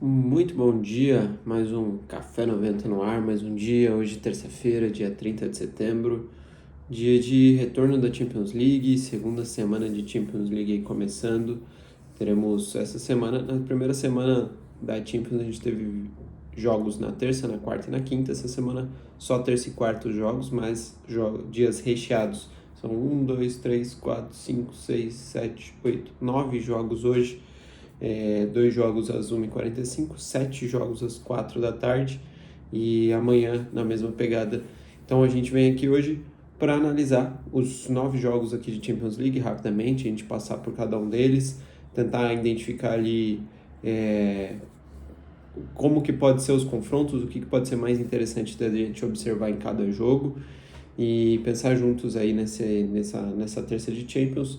Muito bom dia, mais um Café 90 no ar, mais um dia, hoje terça-feira, dia 30 de setembro, dia de retorno da Champions League, segunda semana de Champions League aí começando. Teremos essa semana, na primeira semana da Champions a gente teve jogos na terça, na quarta e na quinta, essa semana só terça e quarta jogos, mas dias recheados. São 9 jogos hoje, dois jogos às 1h45, 7 jogos às 4 da tarde e amanhã na mesma pegada. Então a gente vem aqui hoje para analisar os 9 jogos aqui de Champions League rapidamente, a gente passar por cada um deles, tentar identificar ali como que pode ser os confrontos, o que pode ser mais interessante da gente observar em cada jogo e pensar juntos aí nessa terça de Champions.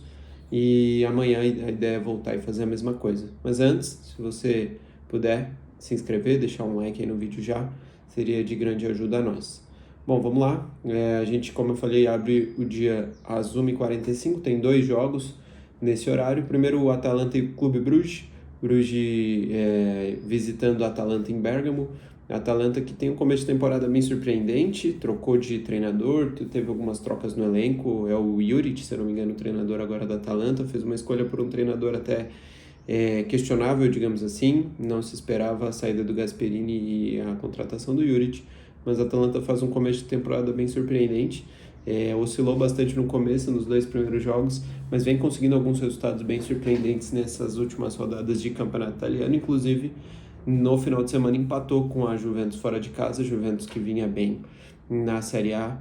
E amanhã a ideia é voltar e fazer a mesma coisa. Mas antes, se você puder se inscrever, deixar um like aí no vídeo já, seria de grande ajuda a nós. Bom, vamos lá. A gente, como eu falei, abre o dia às 1h45, tem 2 jogos nesse horário. Primeiro, o Atalanta e o Clube Bruges. Bruges visitando o Atalanta em Bérgamo. A Atalanta que tem um começo de temporada bem surpreendente, trocou de treinador, teve algumas trocas no elenco, é o Juric, se eu não me engano, o treinador agora da Atalanta, fez uma escolha por um treinador até questionável, digamos assim, não se esperava a saída do Gasperini e a contratação do Juric, mas a Atalanta faz um começo de temporada bem surpreendente, oscilou bastante no começo, nos 2 primeiros jogos, mas vem conseguindo alguns resultados bem surpreendentes nessas últimas rodadas de campeonato italiano, inclusive no final de semana empatou com a Juventus fora de casa, Juventus que vinha bem na Série A.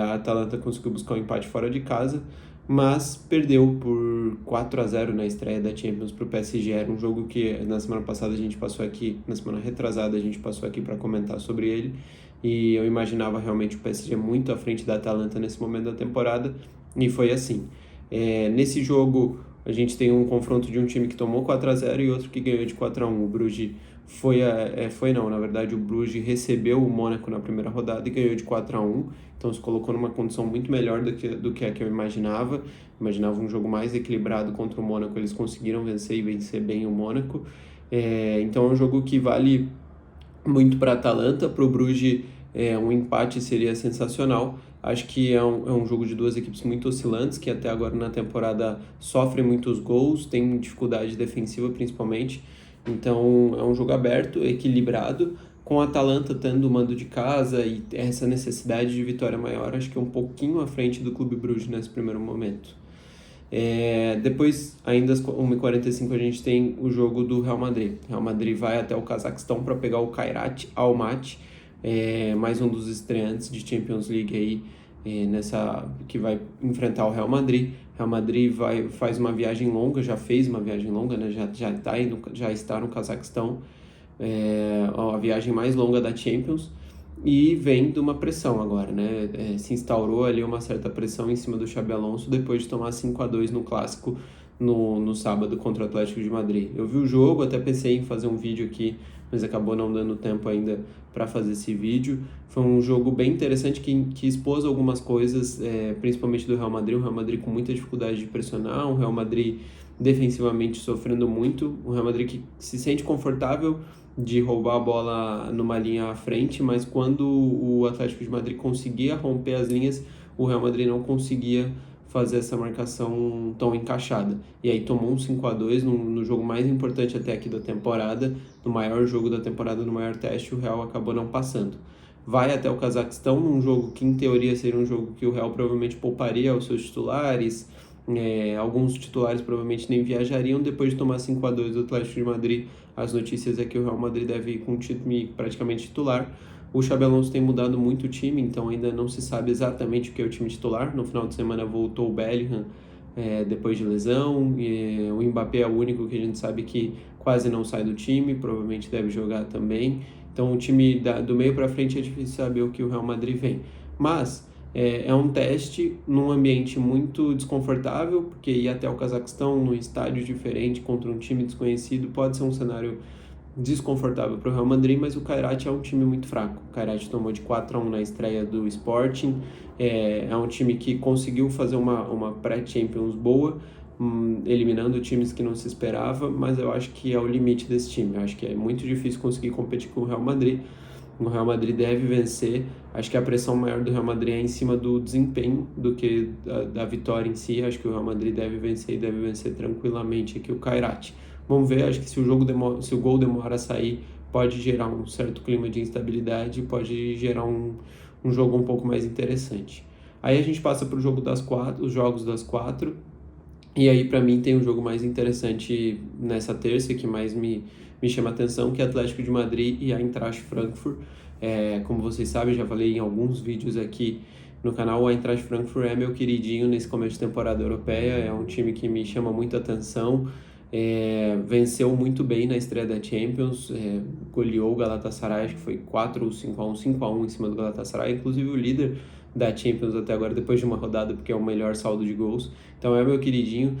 A Atalanta conseguiu buscar um empate fora de casa, mas perdeu por 4-0 na estreia da Champions para o PSG. Era um jogo que na semana passada a gente passou aqui, na semana retrasada a gente passou aqui para comentar sobre ele, e eu imaginava realmente o PSG muito à frente da Atalanta nesse momento da temporada, e foi assim. Nesse jogo a gente tem um confronto de um time que tomou 4-0 e outro que ganhou de 4-1. O Bruges na verdade o Bruges recebeu o Mônaco na primeira rodada e ganhou de 4-1, então se colocou numa condição muito melhor do que a que eu imaginava. Imaginava um jogo mais equilibrado contra o Mônaco, eles conseguiram vencer e vencer bem o Mônaco. Então é um jogo que vale muito para a Atalanta, para o Bruges um empate seria sensacional. Acho que é um jogo de duas equipes muito oscilantes, que até agora na temporada sofrem muitos gols, tem dificuldade defensiva principalmente. Então é um jogo aberto, equilibrado, com a Atalanta tendo o mando de casa e essa necessidade de vitória maior, acho que é um pouquinho à frente do Clube Bruges nesse primeiro momento. Depois, ainda às 1h45, a gente tem o jogo do Real Madrid. Real Madrid vai até o Cazaquistão para pegar o Kairat Almaty, mais um dos estreantes de Champions League aí, que vai enfrentar o Real Madrid. Real Madrid faz uma viagem longa, já fez uma viagem longa, né? Já está no Cazaquistão, a viagem mais longa da Champions, e vem de uma pressão agora, né? Se instaurou ali uma certa pressão em cima do Xabi Alonso depois de tomar 5-2 no Clássico no sábado contra o Atlético de Madrid. Eu vi o jogo, até pensei em fazer um vídeo aqui, mas acabou não dando tempo ainda para fazer esse vídeo. Foi um jogo bem interessante que expôs algumas coisas, principalmente do Real Madrid. O Real Madrid com muita dificuldade de pressionar, o Real Madrid defensivamente sofrendo muito, o Real Madrid que se sente confortável de roubar a bola numa linha à frente, mas quando o Atlético de Madrid conseguia romper as linhas, o Real Madrid não conseguia fazer essa marcação tão encaixada. E aí tomou um 5-2 no jogo mais importante até aqui da temporada, no maior jogo da temporada, no maior teste, o Real acabou não passando. Vai até o Cazaquistão, num jogo que em teoria seria um jogo que o Real provavelmente pouparia os seus titulares, alguns titulares provavelmente nem viajariam. Depois de tomar 5-2 do Atlético de Madrid, as notícias é que o Real Madrid deve ir com um time praticamente titular. O Xabi Alonso tem mudado muito o time, então ainda não se sabe exatamente o que é o time titular. No final de semana voltou o Bellingham depois de lesão, e o Mbappé é o único que a gente sabe que quase não sai do time, provavelmente deve jogar também. Então o time do meio para frente é difícil saber o que o Real Madrid vem. Mas é um teste num ambiente muito desconfortável, porque ir até o Cazaquistão, num estádio diferente, contra um time desconhecido, pode ser um cenário desconfortável para o Real Madrid, mas o Kairat é um time muito fraco. O Kairat tomou de 4-1 na estreia do Sporting, é um time que conseguiu fazer uma pré-Champions boa, eliminando times que não se esperava, mas eu acho que é o limite desse time. Eu acho que é muito difícil conseguir competir com o Real Madrid. O Real Madrid deve vencer. Acho que a pressão maior do Real Madrid é em cima do desempenho do que da vitória em si. Acho que o Real Madrid deve vencer e deve vencer tranquilamente aqui o Kairat. Vamos ver, acho que se o gol demora a sair, pode gerar um certo clima de instabilidade, pode gerar um jogo um pouco mais interessante. Aí a gente passa para o jogo os jogos das 4. E aí, para mim, tem um jogo mais interessante nessa terça, que mais me chama a atenção, que é Atlético de Madrid e Eintracht Frankfurt. Como vocês sabem, já falei em alguns vídeos aqui no canal, o Eintracht Frankfurt é meu queridinho nesse começo de temporada europeia, é um time que me chama muita atenção, venceu muito bem na estreia da Champions, goleou o Galatasaray, acho que foi 4 ou 5-1, 5-1 em cima do Galatasaray, inclusive o líder da Champions até agora, depois de uma rodada, porque é o melhor saldo de gols. Então é meu queridinho.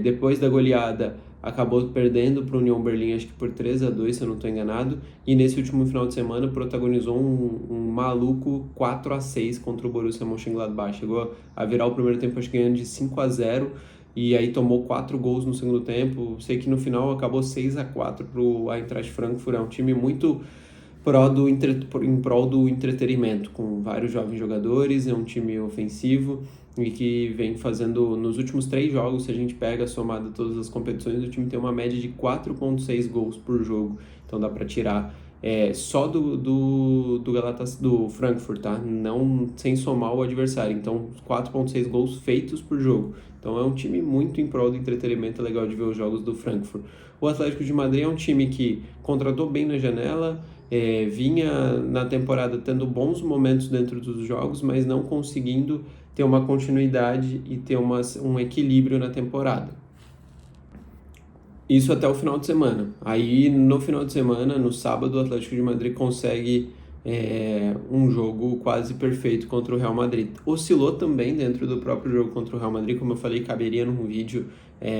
Depois da goleada, acabou perdendo para o Union Berlin, acho que por 3-2, se eu não estou enganado. E nesse último final de semana, protagonizou um maluco 4-6 contra o Borussia Mönchengladbach. Chegou a virar o primeiro tempo, acho que ganhando de 5-0. E aí tomou 4 gols no segundo tempo. Sei que no final acabou 6-4 para o Eintracht Frankfurt. É um time muito em prol do entretenimento, com vários jovens jogadores, é um time ofensivo e que vem fazendo, nos últimos 3 jogos, se a gente pega somado todas as competições, o time tem uma média de 4,6 gols por jogo, então dá para tirar só do Frankfurt, tá? Não sem somar o adversário, então 4,6 gols feitos por jogo. Então é um time muito em prol do entretenimento, é legal de ver os jogos do Frankfurt. O Atlético de Madrid é um time que contratou bem na janela, vinha na temporada tendo bons momentos dentro dos jogos, mas não conseguindo ter uma continuidade e ter um equilíbrio na temporada. Isso até o final de semana. Aí no final de semana, no sábado, o Atlético de Madrid consegue um jogo quase perfeito contra o Real Madrid. Oscilou também dentro do próprio jogo contra o Real Madrid, como eu falei, caberia num vídeo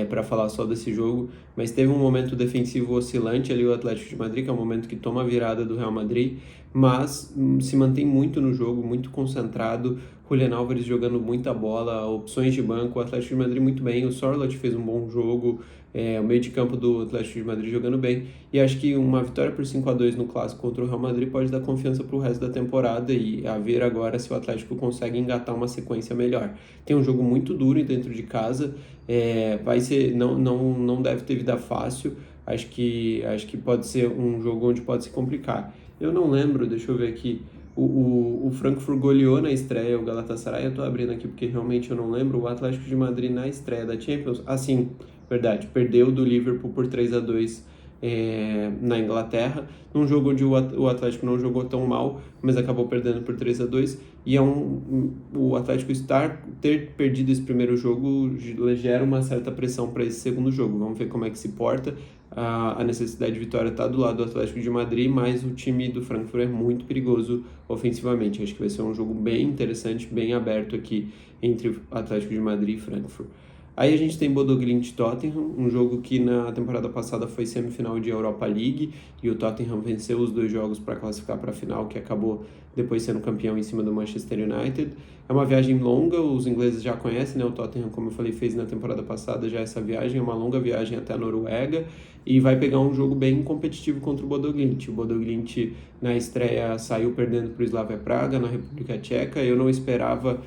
para falar só desse jogo, mas teve um momento defensivo oscilante ali o Atlético de Madrid, que é o momento que toma a virada do Real Madrid, mas se mantém muito no jogo, muito concentrado. Julián Álvares jogando muita bola, opções de banco, o Atlético de Madrid muito bem, o Sorloth fez um bom jogo, o meio de campo do Atlético de Madrid jogando bem, e acho que uma vitória por 5-2 no Clássico contra o Real Madrid pode dar confiança para o resto da temporada, e a ver agora se o Atlético consegue engatar uma sequência melhor. Tem um jogo muito duro dentro de casa, vai ser, não deve ter vida fácil, acho que pode ser um jogo onde pode se complicar. Eu não lembro, deixa eu ver aqui, o Frankfurt goleou na estreia o Galatasaray, eu tô abrindo aqui porque realmente eu não lembro. O Atlético de Madrid na estreia da Champions, assim, verdade, perdeu do Liverpool por 3-2 na Inglaterra, num jogo onde o Atlético não jogou tão mal, mas acabou perdendo por 3-2, e o Atlético ter perdido esse primeiro jogo gera uma certa pressão para esse segundo jogo. Vamos ver como é que se porta. A necessidade de vitória está do lado do Atlético de Madrid, mas o time do Frankfurt é muito perigoso ofensivamente. Acho que vai ser um jogo bem interessante, bem aberto aqui entre Atlético de Madrid e Frankfurt. Aí a gente tem Bodo Glimt Tottenham, um jogo que na temporada passada foi semifinal de Europa League, e o Tottenham venceu os 2 jogos para classificar para a final, que acabou depois sendo campeão em cima do Manchester United. É uma viagem longa, os ingleses já conhecem, né? O Tottenham, como eu falei, fez na temporada passada já essa viagem, é uma longa viagem até a Noruega, e vai pegar um jogo bem competitivo contra o Bodo Glimt. O Bodo Glimt na estreia saiu perdendo para o Slavia Praga, na República Tcheca. Eu não esperava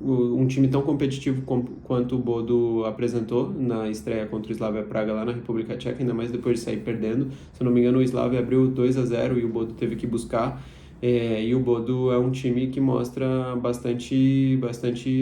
um time tão competitivo quanto o Bodo apresentou na estreia contra o Slavia Praga lá na República Tcheca, ainda mais depois de sair perdendo. Se eu não me engano, o Slavia abriu 2-0 e o Bodo teve que buscar. E o Bodo é um time que mostra bastante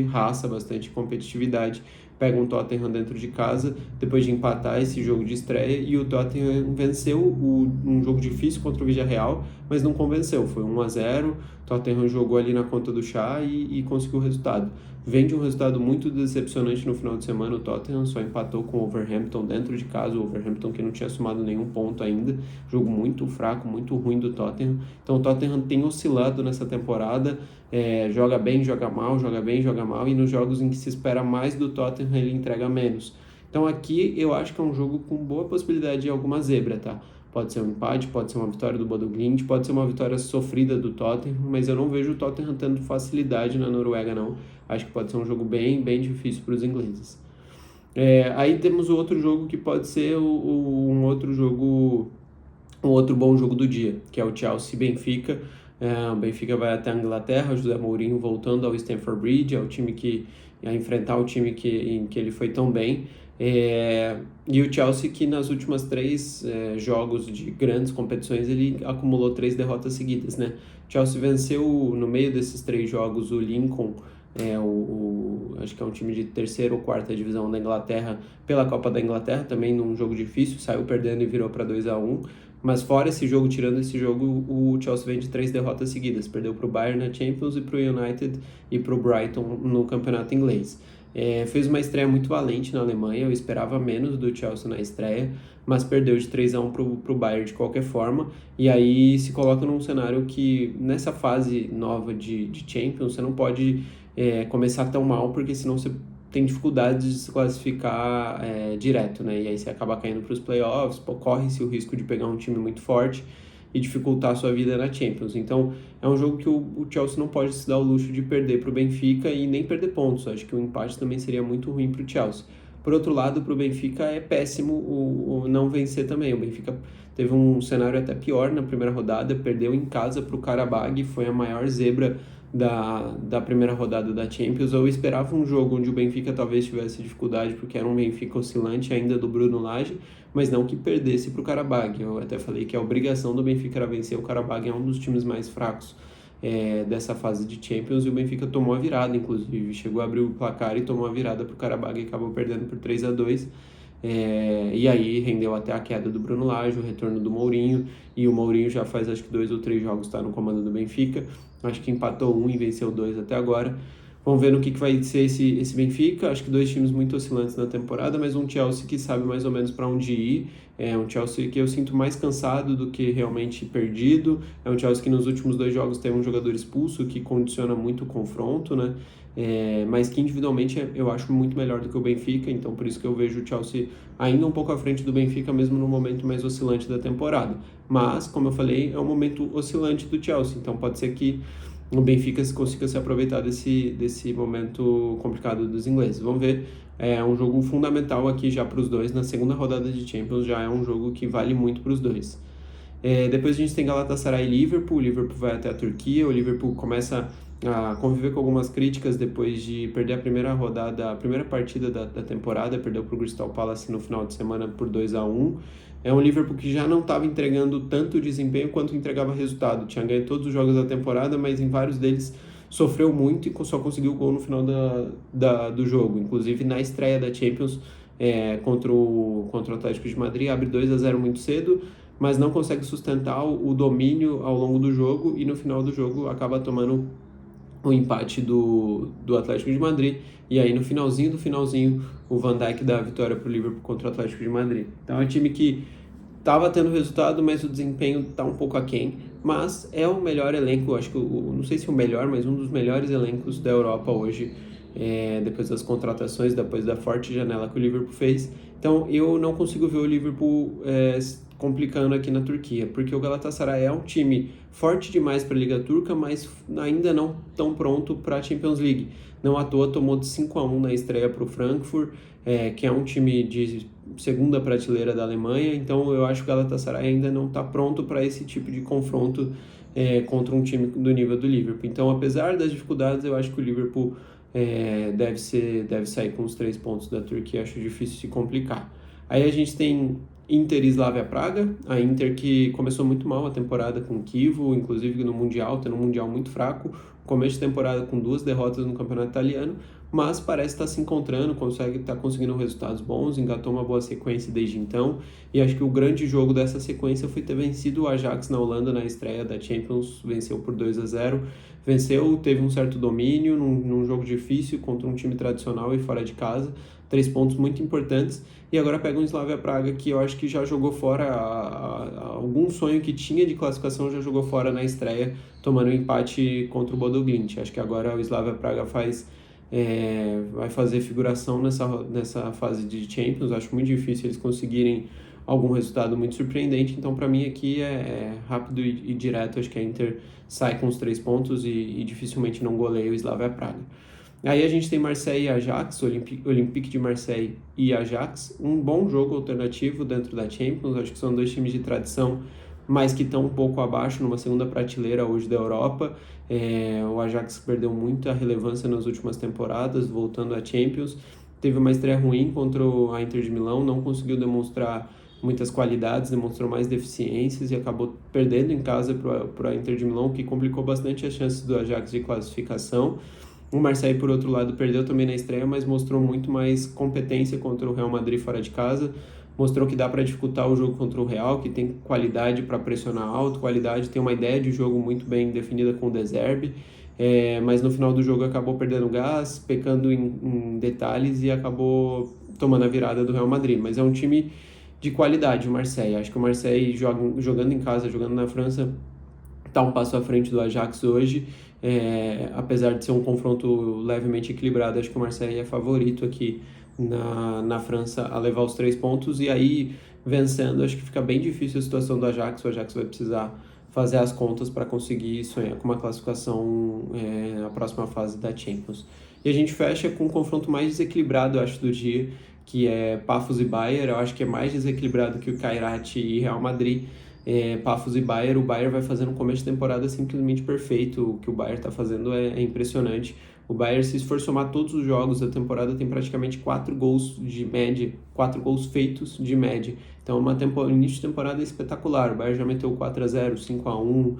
raça, bastante competitividade. Pega um Tottenham dentro de casa, depois de empatar esse jogo de estreia, e o Tottenham venceu um jogo difícil contra o Villarreal, mas não convenceu, foi 1-0, Tottenham jogou ali na conta do chá e conseguiu o resultado. Vem de um resultado muito decepcionante no final de semana, o Tottenham só empatou com o Wolverhampton dentro de casa, o Wolverhampton que não tinha somado nenhum ponto ainda, jogo muito fraco, muito ruim do Tottenham. Então o Tottenham tem oscilado nessa temporada, joga bem, joga mal, joga bem, joga mal, e nos jogos em que se espera mais do Tottenham ele entrega menos. Então aqui eu acho que é um jogo com boa possibilidade de alguma zebra, tá? Pode ser um empate, pode ser uma vitória do Bodo Glimt, pode ser uma vitória sofrida do Tottenham, mas eu não vejo o Tottenham tendo facilidade na Noruega, não. Acho que pode ser um jogo bem, bem difícil para os ingleses. Aí temos o outro jogo que pode ser um outro jogo, um outro bom jogo do dia, que é o Chelsea-Benfica. O Benfica vai até a Inglaterra, o José Mourinho voltando ao Stamford Bridge, é o time que a enfrentar o time em que ele foi tão bem. E o Chelsea, que nas últimas 3 jogos de grandes competições, ele acumulou 3 derrotas seguidas, né? O Chelsea venceu no meio desses 3 jogos o Lincoln, acho que é um time de terceira ou quarta divisão da Inglaterra, pela Copa da Inglaterra, também num jogo difícil, saiu perdendo e virou para 2-1. Mas fora esse jogo, tirando esse jogo, o Chelsea vem de 3 derrotas seguidas. Perdeu para o Bayern na Champions e para o United e para o Brighton no campeonato inglês. Fez uma estreia muito valente na Alemanha, eu esperava menos do Chelsea na estreia, mas perdeu de 3-1 para o Bayern de qualquer forma, e aí se coloca num cenário que nessa fase nova de Champions você não pode começar tão mal, porque senão você tem dificuldade de se classificar direto, né? E aí você acaba caindo para os playoffs, corre-se o risco de pegar um time muito forte e dificultar a sua vida na Champions. Então, é um jogo que o Chelsea não pode se dar o luxo de perder para o Benfica e nem perder pontos. Acho que o empate também seria muito ruim para o Chelsea. Por outro lado, para o Benfica é péssimo o não vencer também. O Benfica teve um cenário até pior na primeira rodada, perdeu em casa para o Qarabağ, foi a maior zebra da primeira rodada da Champions. Eu esperava um jogo onde o Benfica talvez tivesse dificuldade, porque era um Benfica oscilante ainda do Bruno Lage, mas não que perdesse para o Qarabağ. Eu até falei que a obrigação do Benfica era vencer. O Qarabağ é um dos times mais fracos dessa fase de Champions, e o Benfica tomou a virada, inclusive chegou a abrir o placar e tomou a virada para o Qarabağ e acabou perdendo por 3-2. E aí rendeu até a queda do Bruno Lage, o retorno do Mourinho, e o Mourinho já faz acho que 2 ou 3 jogos está no comando do Benfica, acho que empatou 1 e venceu 2 até agora. Vamos ver no que vai ser esse Benfica. Acho que 2 times muito oscilantes na temporada, mas um Chelsea que sabe mais ou menos para onde ir. É um Chelsea que eu sinto mais cansado do que realmente perdido. É um Chelsea que nos últimos 2 jogos teve um jogador expulso, que condiciona muito o confronto, né? Mas que individualmente eu acho muito melhor do que o Benfica, então por isso que eu vejo o Chelsea ainda um pouco à frente do Benfica, mesmo no momento mais oscilante da temporada. Mas, como eu falei, é um momento oscilante do Chelsea, então pode ser que o Benfica consiga se aproveitar desse momento complicado dos ingleses. Vamos ver, é um jogo fundamental aqui já para os dois, na segunda rodada de Champions já é um jogo que vale muito para os dois. Depois a gente tem Galatasaray e Liverpool. O Liverpool vai até a Turquia, o Liverpool começa a conviver com algumas críticas depois de perder a primeira partida da temporada, perdeu para o Crystal Palace no final de semana por 2-1. É um Liverpool que já não estava entregando tanto desempenho quanto entregava resultado. Tinha ganho todos os jogos da temporada, mas em vários deles sofreu muito e só conseguiu o gol no final do jogo. Inclusive na estreia da Champions contra o Atlético de Madrid, abre 2-0 muito cedo, mas não consegue sustentar o domínio ao longo do jogo e no final do jogo acaba tomando o empate do Atlético de Madrid, e aí no finalzinho do finalzinho o Van Dijk dá a vitória para o Liverpool contra o Atlético de Madrid. Então é um time que estava tendo resultado, mas o desempenho está um pouco aquém, mas é o melhor elenco, acho que não sei se o melhor, mas um dos melhores elencos da Europa hoje, depois das contratações, depois da forte janela que o Liverpool fez. Então eu não consigo ver o Liverpool complicando aqui na Turquia, porque o Galatasaray é um time forte demais para a Liga Turca, mas ainda não tão pronto para a Champions League. Não à toa tomou de 5-1 na estreia para o Frankfurt, que é um time de segunda prateleira da Alemanha, então eu acho que o Galatasaray ainda não está pronto para esse tipo de confronto contra um time do nível do Liverpool. Então, apesar das dificuldades, eu acho que o Liverpool deve sair com os 3 pontos da Turquia, acho difícil se complicar. Aí a gente tem Inter e Slavia Praga, a Inter que começou muito mal a temporada com o Chievo, inclusive no Mundial, tendo um Mundial muito fraco, começo de temporada com 2 derrotas no Campeonato Italiano, mas parece estar se encontrando, está conseguindo resultados bons, engatou uma boa sequência desde então, e acho que o grande jogo dessa sequência foi ter vencido o Ajax na Holanda na estreia da Champions, venceu por 2-0, teve um certo domínio num jogo difícil contra um time tradicional e fora de casa, 3 pontos muito importantes, e agora pega um Slavia Praga que eu acho que já jogou fora algum sonho que tinha de classificação, já jogou fora na estreia, tomando um empate contra o Bodo Glimt. Acho que agora o Slavia Praga faz vai fazer figuração nessa fase de Champions. Acho muito difícil eles conseguirem algum resultado muito surpreendente, então para mim aqui é rápido e direto. Acho que a Inter sai com os 3 pontos e dificilmente não goleia o Slavia Praga. Aí a gente tem Marseille e Ajax, Olympique de Marseille e Ajax, um bom jogo alternativo dentro da Champions. Acho que são 2 times de tradição, mas que estão um pouco abaixo, numa segunda prateleira hoje da Europa. O Ajax perdeu muita relevância nas últimas temporadas, voltando à Champions. Teve uma estreia ruim contra a Inter de Milão, não conseguiu demonstrar muitas qualidades, demonstrou mais deficiências e acabou perdendo em casa para a Inter de Milão, que complicou bastante as chances do Ajax de classificação. O Marseille, por outro lado, perdeu também na estreia, mas mostrou muito mais competência contra o Real Madrid fora de casa. Mostrou que dá para dificultar o jogo contra o Real, que tem qualidade para pressionar alto, qualidade, tem uma ideia de jogo muito bem definida com o De Zerbi, mas no final do jogo acabou perdendo gás, pecando em detalhes e acabou tomando a virada do Real Madrid. Mas é um time de qualidade, o Marseille. Acho que o Marseille, jogando em casa, jogando na França, está um passo à frente do Ajax hoje. Apesar de ser um confronto levemente equilibrado, acho que o Marseille é favorito aqui na França a levar os 3 pontos, e aí vencendo acho que fica bem difícil a situação do Ajax. O Ajax vai precisar fazer as contas para conseguir sonhar com uma classificação na próxima fase da Champions. E a gente fecha com um confronto mais desequilibrado, eu acho, do dia, que é Pafos e Bayern. Eu acho que é mais desequilibrado que o Kairat e Real Madrid. Pafos e Bayern, o Bayern vai fazendo um começo de temporada simplesmente perfeito. O que o Bayern está fazendo é impressionante. O Bayern, se for somar todos os jogos da temporada, tem praticamente 4 gols de média, 4 gols feitos de média. Então, início de temporada espetacular. O Bayern já meteu 4-0, 5-1,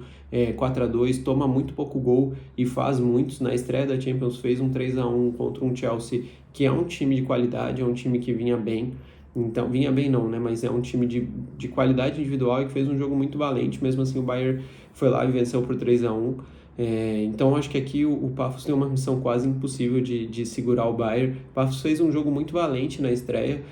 4-2, toma muito pouco gol e faz muitos. Na estreia da Champions fez um 3-1 contra um Chelsea, que é um time de qualidade, é um time que vinha bem. Então, vinha bem não, né? Mas é um time de qualidade individual e que fez um jogo muito valente. Mesmo assim, o Bayern foi lá e venceu por 3-1. Então, acho que aqui o Pafos tem uma missão quase impossível de segurar o Bayern. O Pafos fez um jogo muito valente na estreia,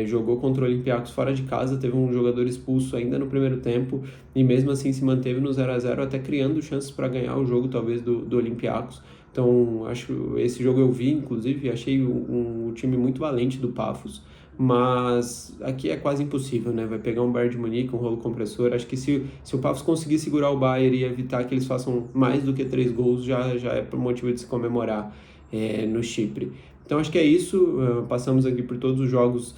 jogou contra o Olympiacos fora de casa, teve um jogador expulso ainda no primeiro tempo e mesmo assim se manteve no 0-0, até criando chances para ganhar o jogo, talvez, do Olympiacos. Então, acho que esse jogo eu vi, inclusive, achei um time muito valente do Pafos. Mas aqui é quase impossível, né? Vai pegar um Bayern de Munique, um rolo compressor. Acho que se o Pafos conseguir segurar o Bayern e evitar que eles façam mais do que 3 gols, já é motivo de se comemorar no Chipre. Então acho que é isso. Passamos aqui por todos os jogos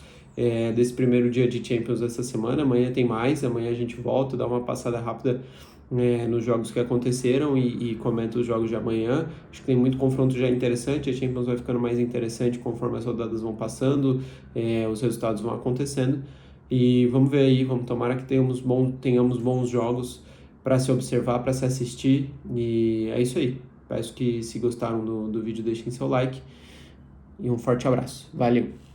desse primeiro dia de Champions essa semana. Amanhã tem mais, amanhã a gente volta, dá uma passada rápida nos jogos que aconteceram e comenta os jogos de amanhã. Acho que tem muito confronto já interessante, a Champions vai ficando mais interessante conforme as rodadas vão passando, os resultados vão acontecendo, e vamos ver aí, tomara que tenhamos bons jogos para se observar, para se assistir, e é isso aí. Peço que, se gostaram do vídeo, deixem seu like, e um forte abraço. Valeu!